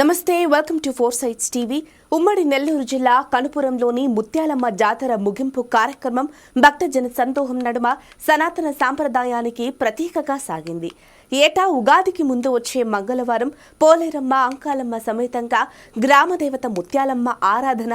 నమస్తే, welcome to four sides TV. ఉమ్మడి నెల్లూరు జిల్లా కనుపురంలోని ముత్యాలమ్మ జాతర ముగింపు కార్యక్రమం భక్తజన సందోహం నడుమ సనాతన సాంప్రదాయానికి ప్రతీకగా సాగింది. ఏటా ఉగాదికి ముందు వచ్చే మంగళవారం పోలేరమ్మ, అంకాలమ్మ సమేతంగా గ్రామదేవత ముత్యాలమ్మ ఆరాధన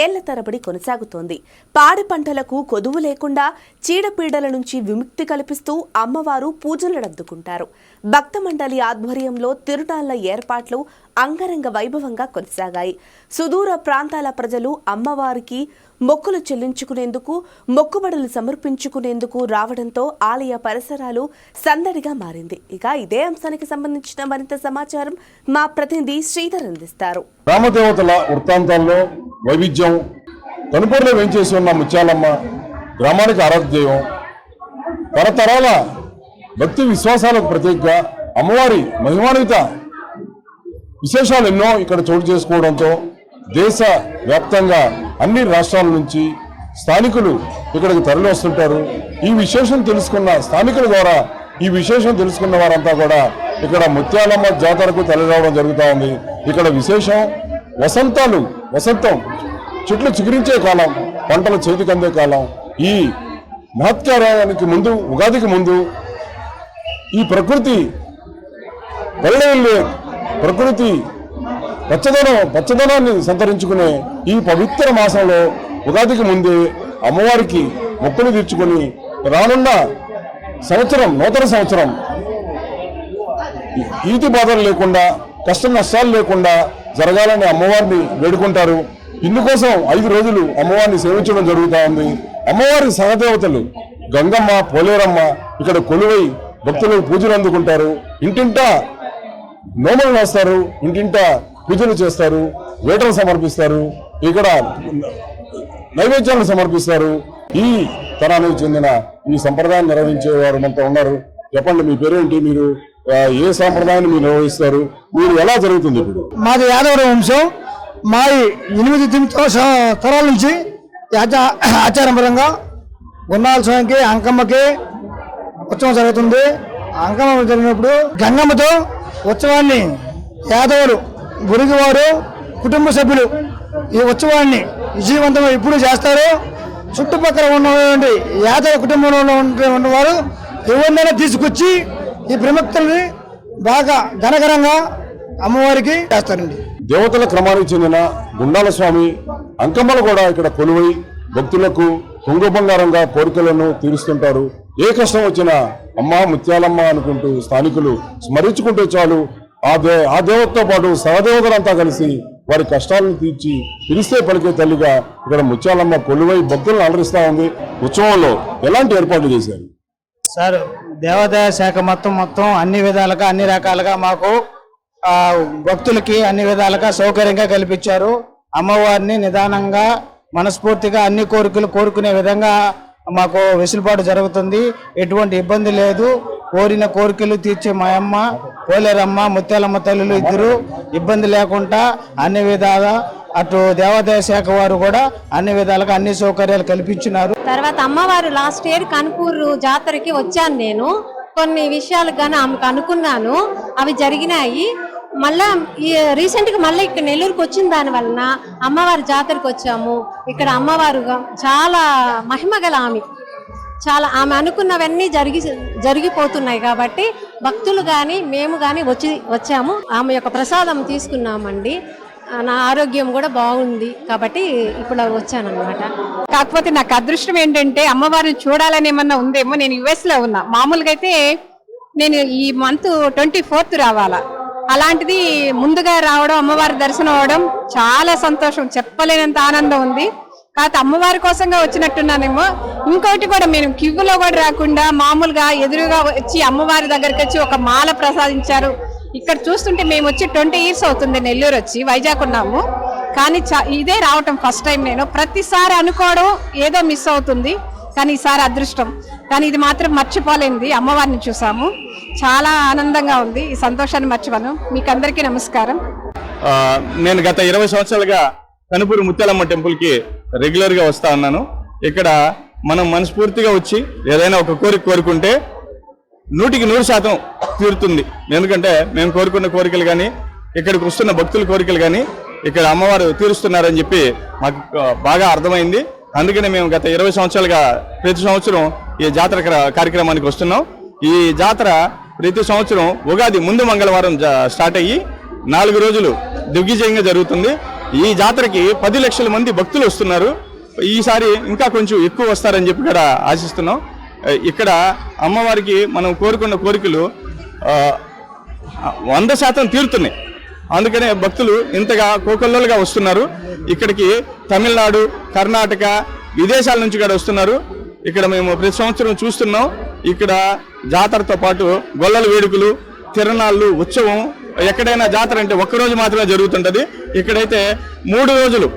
ఏళ్ల తరబడి కొనసాగుతోంది. పాడి పంటలకు కొదువు లేకుండా చీడపీడల నుంచి విముక్తి కల్పిస్తూ అమ్మవారు పూజలు అందుకుంటారు. భక్త మండలి ఆధ్వర్యంలో తిరునాళ్ల ఏర్పాట్లు అంగరంగ వైభవంగా కొనసాగాయి. సుదూర ప్రాంతాల ప్రజలు అమ్మవారికి మొక్కులు చెల్లించుకునేందుకు, మొక్కుబడులు సమర్పించుకునేందుకు రావడంతో ఆలయ పరిసరాలు సందడిగా మారింది. ఇక ఇదే అంశానికి సంబంధించిన మరింత సమాచారం మా ప్రతినిధి శ్రీధర్ అందిస్తారు. గ్రామదేవతల వృత్తాంతాల్లో వైవిధ్యం. కనుపూరులో వేంచేసి ఉన్న ముత్యాలమ్మ గ్రామానికి ఆరాధ్య దైవం. తరతరాల భక్తి విశ్వాసాలకు ప్రతీకగా అమ్మవారి మహిమాన్విత విశేషాలు ఎన్నో ఇక్కడ చోటు చేసుకోవడంతో దేశ వ్యాప్తంగా అన్ని రాష్ట్రాల నుంచి స్థానికులు ఇక్కడికి తరలి వస్తుంటారు. ఈ విశేషం తెలుసుకున్న స్థానికుల ద్వారా ఈ విశేషం తెలుసుకున్న వారంతా కూడా ఇక్కడ ముత్యాలమ్మ జాతరకు తరలిరావడం జరుగుతూ ఉంది. ఇక్కడ విశేషం వసంతం చెట్లు చిగురించే కాలం, పంటలు చేతికి అందే కాలం. ఈ మహత్కార్యానికి ముందు, ఉగాదికి ముందు ఈ ప్రకృతి పచ్చదనాన్ని సంతరించుకునే ఈ పవిత్ర మాసంలో ఉగాదికి ముందే అమ్మవారికి మొక్కులు తీర్చుకొని రానున్న సంవత్సరం, నూతన సంవత్సరం ఈతి బాధలు లేకుండా, కష్ట నష్టాలు లేకుండా జరగాలని అమ్మవారిని వేడుకుంటారు. ఇందుకోసం 5 రోజులు అమ్మవారిని సేవించడం జరుగుతూ ఉంది. అమ్మవారి సహదేవతలు గంగమ్మ, పోలేరమ్మ ఇక్కడ కొలువై భక్తులు పూజలు అందుకుంటారు. ఇంటింటా నోములు వేస్తారు, ఇంటింటా పూజలు చేస్తారు, వేటలు సమర్పిస్తారు, ఇక్కడ నైవేద్యాలను సమర్పిస్తారు. ఈ తరానికి చెందిన ఈ సంప్రదాయం నిర్వహించేవారు మనతో ఉన్నారు. చెప్పండి, మీ పేరేంటి, మీరు ఏ సాంప్రదాయాన్ని మీరు నిర్వహిస్తారు, మీరు ఎలా జరుగుతుంది? ఇప్పుడు మాది యాదవ వంశం. మా 8 తరాల నుంచి ఆచారపరంగా గున్నాల స్వామికి, అంకమ్మకి ఉత్సవం జరుగుతుంది. అంకమ్మ జరిగినప్పుడు గంగమ్మతో ఉత్సవాన్ని యాదవులు, గురిగివారు, కుటుంబ సభ్యులు ఈ ఉత్సవాన్ని విజయవంతంగా ఇప్పుడు చేస్తారు. చుట్టుపక్కల ఉన్నటువంటి యాదవ కుటుంబంలో ఉన్నవారు ఎవరినైనా తీసుకొచ్చి ఈ ప్రముఖుల్ని బాగా ఘనఘనంగా అమ్మవారికి చేస్తారండి. దేవతల క్రమానికి చెందిన గుండాల స్వామి, అంకమ్మలు కూడా ఇక్కడ కొలువై భక్తులకు కొంగు బంగారంగా కోరికలను తీరుస్తుంటారు. ఏ కష్టం వచ్చినా అమ్మ ముత్యాలమ్మ అనుకుంటూ స్థానికులు స్మరించుకుంటే చాలు, ఆ దేవతతో పాటు సహదేవతలంతా కలిసి వారి కష్టాలను తీర్చి పిలిస్తే పలికే తల్లిగా ఇక్కడ ముత్యాలమ్మ కొలువై భక్తులను అలరిస్తూ ఉంది. ఉత్సవంలో ఎలాంటి ఏర్పాట్లు చేశారు సార్? దేవాదాయ శాఖ మొత్తం అన్ని విధాలుగా, అన్ని రకాలుగా మాకు భక్తులకి అన్ని విధాలుగా సౌకర్యంగా కల్పించారు. అమ్మవారిని నిదానంగా, మనస్ఫూర్తిగా అన్ని కోరికలు కోరుకునే విధంగా మాకు వెసులుబాటు జరుగుతుంది. ఎటువంటి ఇబ్బంది లేదు. కోరిన కోరికలు తీర్చే మా అమ్మ పోలేరమ్మ, ముత్యాలమ్మ తల్లులు ఇద్దరు ఇబ్బంది లేకుండా అన్ని విధాలుగా అటు దేవాదాయ శాఖ వారు కూడా అన్ని విధాలుగా అన్ని సౌకర్యాలు కల్పించినారు. తర్వాత అమ్మవారు లాస్ట్ ఇయర్ కనుపూరు జాతరకి వచ్చాను. నేను కొన్ని విషయాలు కానీ ఆమెకు అనుకున్నాను, అవి జరిగినాయి. మళ్ళా రీసెంట్గా మళ్ళీ ఇక్కడ నెల్లూరుకి వచ్చిన దాని వలన అమ్మవారి జాతరకు వచ్చాము. ఇక్కడ అమ్మవారు చాలా మహిమ గల ఆమె, చాలా ఆమె అనుకున్నవన్నీ జరిగిపోతున్నాయి. కాబట్టి భక్తులు కానీ మేము కానీ వచ్చాము. ఆమె యొక్క ప్రసాదం తీసుకున్నామండి. నా ఆరోగ్యం కూడా బాగుంది కాబట్టి ఇప్పుడు వచ్చానమాట. కాకపోతే నాకు అదృష్టం ఏంటంటే అమ్మవారిని చూడాలని ఏమన్నా ఉందేమో. నేను యుఎస్లో ఉన్నా. మామూలుగా అయితే నేను ఈ మంత్ 24th రావాలా. అలాంటిది ముందుగా రావడం, అమ్మవారి దర్శనం అవడం చాలా సంతోషం, చెప్పలేనంత ఆనందం ఉంది. కాకపోతే అమ్మవారి కోసంగా వచ్చినట్టున్నానేమో. ఇంకోటి కూడా, మేము క్యూలో కూడా రాకుండా మామూలుగా ఎదురుగా వచ్చి అమ్మవారి దగ్గరికి వచ్చి ఒక మాల ప్రసాదించారు. ఇక్కడ చూస్తుంటే మేము వచ్చి 20 years అవుతుంది నెల్లూరు వచ్చి, వైజాగ్ ఉన్నాము. కానీ ఇదే రావటం ఫస్ట్ టైం. నేను ప్రతిసారి అనుకోవడం ఏదో మిస్ అవుతుంది, కానీ ఈసారి అదృష్టం. కానీ ఇది మాత్రం మర్చిపోలేనిది. అమ్మవారిని చూసాము, చాలా ఆనందంగా ఉంది. ఈ సంతోషాన్ని మర్చిపోను. మీకు అందరికీ నమస్కారం. నేను గత 20 సంవత్సరాలుగా కనుపూరు ముత్యాలమ్మ టెంపుల్కి రెగ్యులర్గా వస్తా ఉన్నాను. ఇక్కడ మనం మనస్ఫూర్తిగా వచ్చి ఏదైనా ఒక కోరిక కోరుకుంటే 100% తీరుతుంది. ఎందుకంటే మేము కోరుకున్న కోరికలు కానీ ఇక్కడికి వస్తున్న భక్తుల కోరికలు కానీ ఇక్కడ అమ్మవారు తీరుస్తున్నారని చెప్పి మాకు బాగా అర్థమైంది. అందుకనే మేము గత 20 సంవత్సరాలుగా ప్రతి సంవత్సరం ఈ జాతర కార్యక్రమానికి వస్తున్నాం. ఈ జాతర ప్రతి సంవత్సరం ఉగాది ముందు మంగళవారం స్టార్ట్ అయ్యి 4 రోజులు దిగ్విజయంగా జరుగుతుంది. ఈ జాతరకి 10 లక్షల మంది భక్తులు వస్తున్నారు. ఈసారి ఇంకా కొంచెం ఎక్కువ వస్తారని చెప్పి కూడా ఆశిస్తున్నాం. ఇక్కడ అమ్మవారికి మనం కోరుకున్న కోరికలు 100% తీరుతున్నాయి. అందుకనే భక్తులు ఇంతగా కోకొల్లలుగా వస్తున్నారు. ఇక్కడికి తమిళనాడు, కర్ణాటక, విదేశాల నుంచి కూడా వస్తున్నారు. ఇక్కడ మేము ప్రతి సంవత్సరం చూస్తున్నాం. ఇక్కడ జాతరతో పాటు గొల్లల వేడుకలు, తిరణాళ్ళు, ఉత్సవం. ఎక్కడైనా జాతర అంటే ఒక్కరోజు మాత్రమే జరుగుతుంటది. ఇక్కడైతే 3 రోజులు,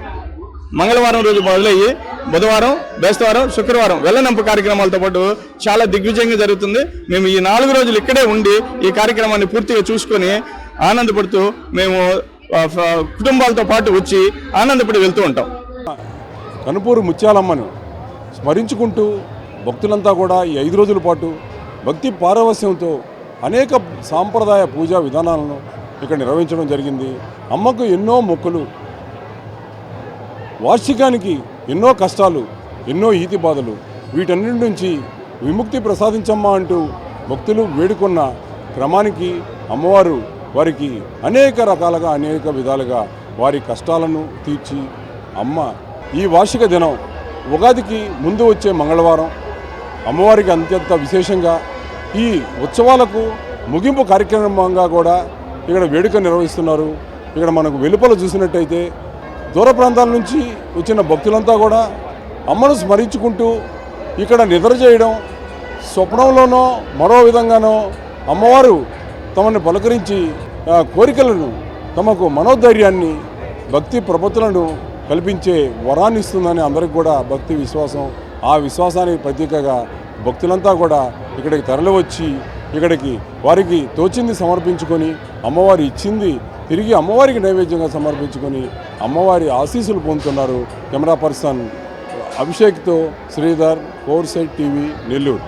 మంగళవారం రోజు మొదలయ్యి బుధవారం, బేస్తవారం, శుక్రవారం వెల్లనంపు కార్యక్రమాలతో పాటు చాలా దిగ్విజయంగా జరుగుతుంది. మేము ఈ 4 రోజులు ఇక్కడే ఉండి ఈ కార్యక్రమాన్ని పూర్తిగా చూసుకొని ఆనందపడుతూ మేము కుటుంబాలతో పాటు వచ్చి ఆనందపడి వెళ్తూ ఉంటాం. కనుపూరు ముత్యాలమ్మను స్మరించుకుంటూ భక్తులంతా కూడా ఈ 5 రోజుల పాటు భక్తి పారవస్యంతో అనేక సాంప్రదాయ పూజా విధానాలను ఇక్కడ నిర్వహించడం జరిగింది. అమ్మకు ఎన్నో మొక్కులు, వార్షికానికి ఎన్నో కష్టాలు, ఎన్నో ఈతి బాధలు, వీటన్నిటి నుంచి విముక్తి ప్రసాదించమ్మా అంటూ భక్తులు వేడుకున్న క్రమానికి అమ్మవారు వారికి అనేక రకాలుగా అనేక విధాలుగా వారి కష్టాలను తీర్చి అమ్మ ఈ వార్షిక దినం ఉగాదికి ముందు వచ్చే మంగళవారం అమ్మవారికి అత్యంత విశేషంగా ఈ ఉత్సవాలకు ముగింపు కార్యక్రమంగా కూడా ఇక్కడ వేడుక నిర్వహిస్తున్నారు. ఇక్కడ మనకు వెలుపల చూసినట్టయితే దూర ప్రాంతాల నుంచి వచ్చిన భక్తులంతా కూడా అమ్మను స్మరించుకుంటూ ఇక్కడ నిద్ర చేయడం, స్వప్నంలోనో మరో విధంగానో అమ్మవారు తమను పలకరించి కోరికలను, తమకు మనోధైర్యాన్ని, భక్తి ప్రపత్తులను కల్పించే వరాన్ని ఇస్తుందని అందరికి కూడా భక్తి విశ్వాసం. ఆ విశ్వాసానికి ప్రతీకగా భక్తులంతా కూడా ఇక్కడికి తరలివచ్చి ఇక్కడికి వారికి తోచింది సమర్పించుకొని అమ్మవారి ఇచ్చింది తిరిగి అమ్మవారికి నైవేద్యంగా సమర్పించుకొని అమ్మవారి ఆశీస్సులు పొందుతున్నారు. కెమెరా పర్సన్ అభిషేక్తో శ్రీధర్, 4 సైడ్ టీవీ, నెల్లూరు.